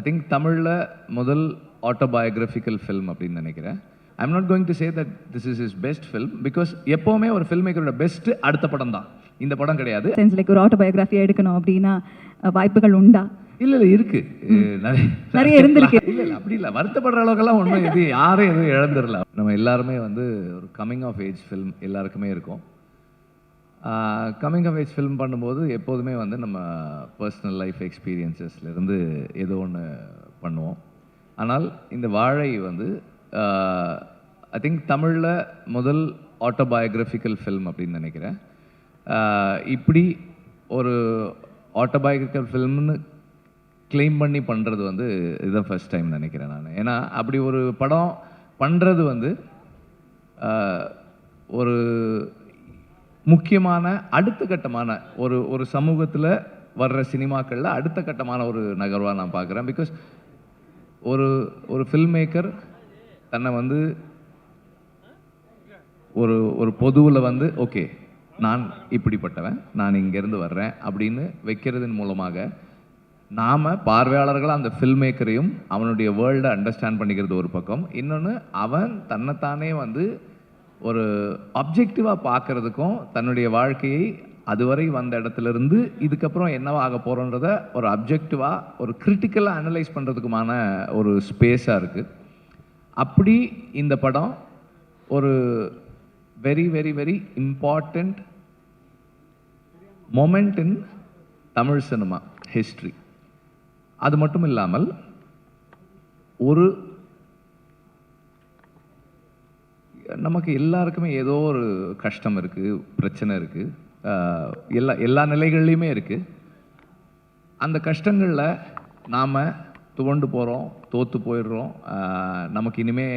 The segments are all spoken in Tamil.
திங்க் தமிழில் முதல் ஆட்டோபயோகிராஃபிக்கல் ஃபில்ம் அப்படின்னு நினைக்கிறேன். I'm not going to say that this is is best film, because எப்போவுமே ஒரு ஃபில்ம் மேக்கரோட பெஸ்ட் அடுத்த படம் தான், இந்த படம் கிடையாது. லைக் ஒரு ஆட்டோபயோகிராஃபியாக எடுக்கணும் அப்படின்னா வாய்ப்புகள் உண்டா? இல்லை இருக்கு, நிறைய இருந்திருக்கு. இல்லை அப்படி இல்லை, வருத்தப்படுற அளவுக்கெல்லாம் ஒன்றும் இது யாரும் எதுவும் இழந்துடல. நம்ம எல்லாருமே வந்து ஒரு கம்மிங் ஆஃப் ஏஜ் ஃபில்ம் எல்லாருக்குமே இருக்கும். கம்மிங் ஆஃப் ஏஜ் ஃபில்ம் பண்ணும்போது எப்போதுமே வந்து நம்ம பர்சனல் லைஃப் எக்ஸ்பீரியன்ஸஸ்லேருந்து ஏதோ ஒன்று பண்ணுவோம். ஆனால் இந்த வாழை வந்து ஐ திங்க் தமிழில் முதல் ஆட்டோபயோகிராஃபிக்கல் ஃபில்ம் அப்படின்னு நினைக்கிறேன். இப்படி ஒரு ஆட்டோபயோகிராஃபிக்கல் ஃபில்ம்னு கிளைம் பண்ணி பண்ணுறது வந்து இதுதான் ஃபர்ஸ்ட் டைம் நினைக்கிறேன் நான். ஏன்னா அப்படி ஒரு படம் பண்ணுறது வந்து ஒரு முக்கியமான அடுத்த கட்டமான ஒரு சமூகத்தில் வர்ற சினிமாக்களில் அடுத்த கட்டமான ஒரு நகர்வாக நான் பார்க்குறேன். பிகாஸ் ஒரு ஃபில்ம் மேக்கர் தன்னை வந்து ஒரு பொதுவில் வந்து ஓகே நான் இப்படிப்பட்டவன், நான் இங்கேருந்து வர்றேன் அப்படின்னு வைக்கிறதன் மூலமாக நாம் பார்வையாளர்களாக அந்த ஃபில்ம் மேக்கரையும் அவனுடைய வேர்ல்டை அண்டர்ஸ்டாண்ட் பண்ணிக்கிறது ஒரு பக்கம். இன்னொன்று அவன் தன்னைத்தானே வந்து ஒரு அப்ஜெக்டிவாக பார்க்குறதுக்கும் தன்னுடைய வாழ்க்கையை அதுவரை வந்த இடத்துலேருந்து இதுக்கப்புறம் என்னவா ஆக போகிறோன்றத ஒரு அப்ஜெக்டிவாக ஒரு கிரிட்டிக்கலாக அனலைஸ் பண்ணுறதுக்குமான ஒரு ஸ்பேஸாக இருக்குது. அப்படி இந்த படம் ஒரு very very very important moment இன் தமிழ் சினிமா ஹிஸ்ட்ரி. அது மட்டும் இல்லாமல் நமக்கு எல்லாருக்குமே ஏதோ ஒரு கஷ்டம் இருக்குது, பிரச்சனை இருக்குது, எல்லா நிலைகள்லையுமே இருக்குது. அந்த கஷ்டங்களில் நாம் துவண்டு போகிறோம், தோற்று போயிடுறோம், நமக்கு இனிமே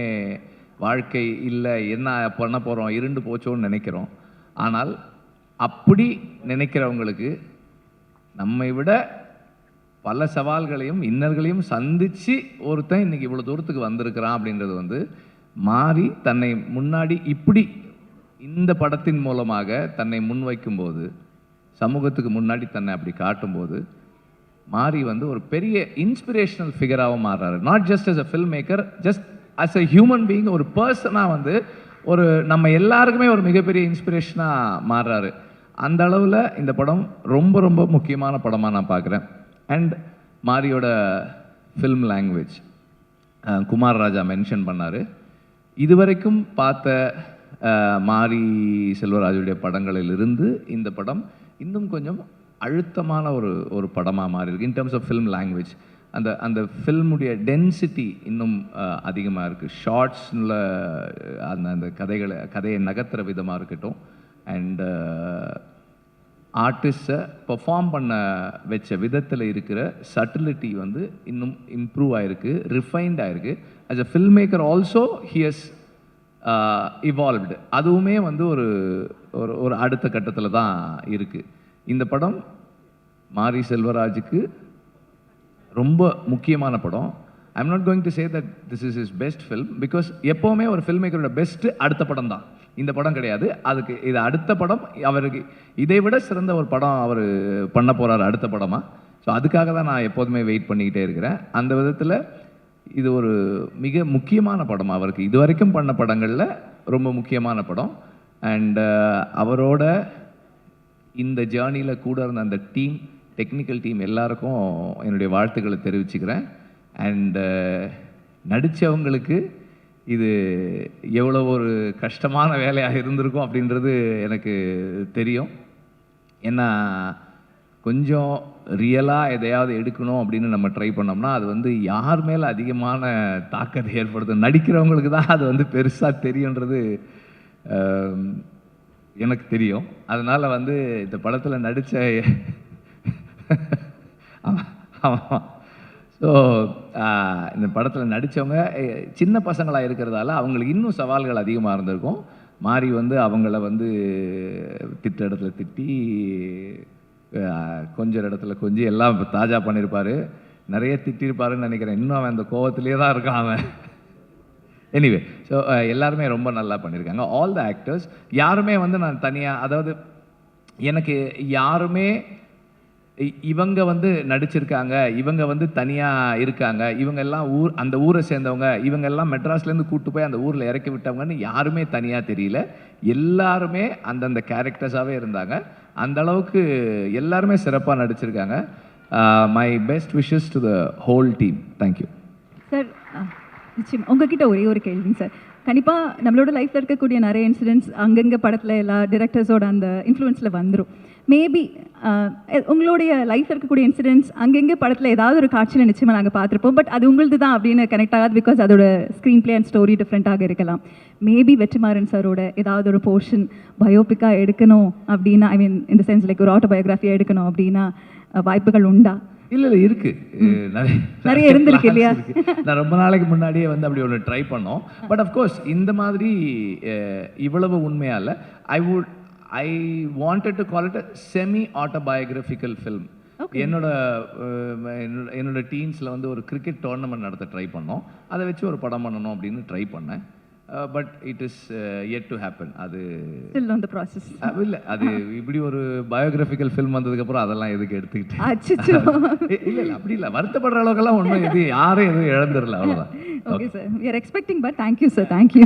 வாழ்க்கை இல்லை, என்ன பண்ண போகிறோம், இருண்டு போச்சோன்னு நினைக்கிறோம். ஆனால் அப்படி நினைக்கிறவங்களுக்கு நம்மை விட பல சவால்களையும் இன்னல்களையும் சந்தித்து ஒருத்தன் இன்றைக்கி இவ்வளோ தூரத்துக்கு வந்திருக்கிறான் அப்படின்றது வந்து மாறி தன்னை முன்னாடி இப்படி இந்த படத்தின் மூலமாக தன்னை முன்வைக்கும்போது, சமூகத்துக்கு முன்னாடி தன்னை அப்படி காட்டும்போது மாறி வந்து ஒரு பெரிய இன்ஸ்பிரேஷனல் ஃபிகராகவும் மாறுறாரு. Not just as a film maker, just as a human being, ஒரு பர்சனாக வந்து ஒரு நம்ம எல்லாருக்குமே ஒரு மிகப்பெரிய இன்ஸ்பிரேஷனாக மாறுறாரு. அந்த அளவில் இந்த படம் ரொம்ப ரொம்ப முக்கியமான படமாக நான் பார்க்குறேன். அண்ட் மாரியோட film language Kumar Raja mention பண்ணார். இதுவரைக்கும் பார்த்த மாரி செல்வராஜுடைய படங்களிலிருந்து இந்த படம் இன்னும் கொஞ்சம் அழுத்தமான ஒரு படமாக மாறி இருக்கு. In terms of film language அந்த ஃபில்முடைய டென்சிட்டி இன்னும் அதிகமாக இருக்குது. ஷார்ட்ஸில் அந்த கதையை நகர்த்துற விதமாக இருக்கட்டும், அண்ட் ஆர்டிஸ்ட்டை பெர்ஃபார்ம் பண்ண வச்ச விதத்தில் இருக்கிற சட்டிலிட்டி வந்து இன்னும் இம்ப்ரூவ் ஆகிருக்கு, ரிஃபைன்ட் ஆகிருக்கு. As a film maker also he has evolved. அதுவுமே வந்து ஒரு அடுத்த கட்டத்தில் தான் இருக்குது. இந்த படம் மாரி செல்வராஜுக்கு ரொம்ப முக்கியமான படம். I'm not going to say that this is is best film, because எப்போவுமே ஒரு ஃபில்ம் மேக்கரோட பெஸ்ட்டு அடுத்த படம் தான், இந்த படம் கிடையாது. அதுக்கு இது அடுத்த படம், அவருக்கு இதை விட சிறந்த ஒரு படம் அவர் பண்ண போகிறார் அடுத்த படமாக. ஸோ அதுக்காக தான் நான் எப்போதுமே வெயிட் பண்ணிக்கிட்டே இருக்கிறேன். அந்த விதத்தில் இது ஒரு மிக முக்கியமான படம், அவருக்கு இது வரைக்கும் பண்ண படங்களில் ரொம்ப முக்கியமான படம். அண்ட் அவரோட இந்த ஜேர்னியில் கூட இருந்த அந்த டீம், டெக்னிக்கல் டீம் எல்லாருக்கும் என்னுடைய வாழ்த்துக்களை தெரிவிச்சுக்கிறேன். அண்டு நடித்தவங்களுக்கு இது எவ்வளோ ஒரு கஷ்டமான வேலையாக இருந்திருக்கும் அப்படின்றது எனக்கு தெரியும். ஏன்னா கொஞ்சம் ரியலாக எதையாவது எடுக்கணும் அப்படின்னு நம்ம ட்ரை பண்ணோம்னா அது வந்து யார் மேலே அதிகமான தாக்கத்தை ஏற்படுத்தும், நடிக்கிறவங்களுக்கு தான் அது வந்து பெருசாக தெரியுன்றது எனக்கு தெரியும். அதனால் வந்து இந்த படத்தில் நடித்த ஸோ இந்த படத்தில் நடித்தவங்க சின்ன பசங்களாக இருக்கிறதால அவங்களுக்கு இன்னும் சவால்கள் அதிகமாக இருந்திருக்கும். மாரி வந்து அவங்கள வந்து திட்ட இடத்துல திட்டி, கொஞ்சம் இடத்துல கொஞ்சம் எல்லாம் தாஜா பண்ணியிருப்பார். நிறைய திட்டிருப்பாருன்னு நினைக்கிறேன். இன்னும் அவன் அந்த கோவத்திலே தான் இருக்கான் அவன். எனிவே, ஸோ எல்லாருமே ரொம்ப நல்லா பண்ணியிருக்காங்க. ஆல் த ஆக்டர்ஸ் யாருமே வந்து நான் தனியாக, அதாவது எனக்கு யாருமே இவங்க வந்து நடிச்சிருக்காங்க, இவங்க வந்து தனியாக இருக்காங்க, இவங்க எல்லாம் அந்த ஊரை சேர்ந்தவங்க, இவங்க எல்லாம் மெட்ராஸ்லேருந்து கூட்டு போய் அந்த ஊரில் இறக்கி விட்டவங்கன்னு யாருமே தனியாக தெரியல. எல்லாருமே அந்தந்த கேரக்டர்ஸாகவே இருந்தாங்க. அந்த அளவுக்கு எல்லாருமே சிறப்பாக நடிச்சிருக்காங்க. My best wishes to the whole team. Thank you sir. நிச்சயம் உங்ககிட்ட ஒரே ஒரு கேள்விங்க சார். கண்டிப்பாக நம்மளோட லைஃப்பில் இருக்கக்கூடிய நிறைய இன்சிடென்ட்ஸ் அங்கங்கே படத்தில் எல்லா டிரெக்டர்ஸோட அந்த இன்ஃப்ளூயன்ஸில் வந்துடும். மேபி உங்களுடைய லைஃப்பில் இருக்கக்கூடிய இன்சிடென்ட்ஸ் அங்கங்கே படத்தில் ஏதாவது ஒரு காட்சியில் நிச்சயமாக நாங்கள் பார்த்துருப்போம். பட் அது உங்களுது தான் அப்படின்னு கனெக்ட் ஆகாது. பிகாஸ் அதோட ஸ்க்ரீன் பிளே அண்ட் ஸ்டோரி டிஃப்ரெண்ட்டாக இருக்கலாம். மேபி வெற்றிமாறன் சாரோட ஏதாவது ஒரு போர்ஷன் பயோபிக்காக எடுக்கணும் அப்படின்னா, ஐ மீன் இந்த சென்ஸ் லைக் ஒரு ஆட்டோபயோகிராஃபியாக எடுக்கணும் அப்படின்னா வாய்ப்புகள் உண்டா? இல்லை இருக்கு. நிறைய இருந்திருக்கு இல்லையா? நான் ரொம்ப நாளைக்கு முன்னாடியே வந்து அப்படி ஒன்று ட்ரை பண்ணோம். பட் அஃப்கோர்ஸ் இந்த மாதிரி இவ்வளவு உண்மையா இல்லை. I wanted to call it a semi autobiographical film. என்னோட டீன்ஸில் வந்து ஒரு கிரிக்கெட் டோர்னமெண்ட் நடத்த ட்ரை பண்ணோம். அதை வச்சு ஒரு படம் பண்ணணும் அப்படின்னு ட்ரை பண்ணேன். But it is yet to happen. அது still on the process. இல்லை, அது இப்படி ஒரு பயோகிராஃபிக்கல் ஃபில்ம் வந்ததுக்கப்புறம் அதெல்லாம் எதுக்கு எடுத்துக்கிட்டு இல்லை அப்படி இல்லை, வருத்தப்படுற அளவுக்கெல்லாம் ஒன்றும் யாரும் எதுவும் இழந்துடல, அவ்வளோதான். Okay sir, we are expecting, but thank you sir, thank you.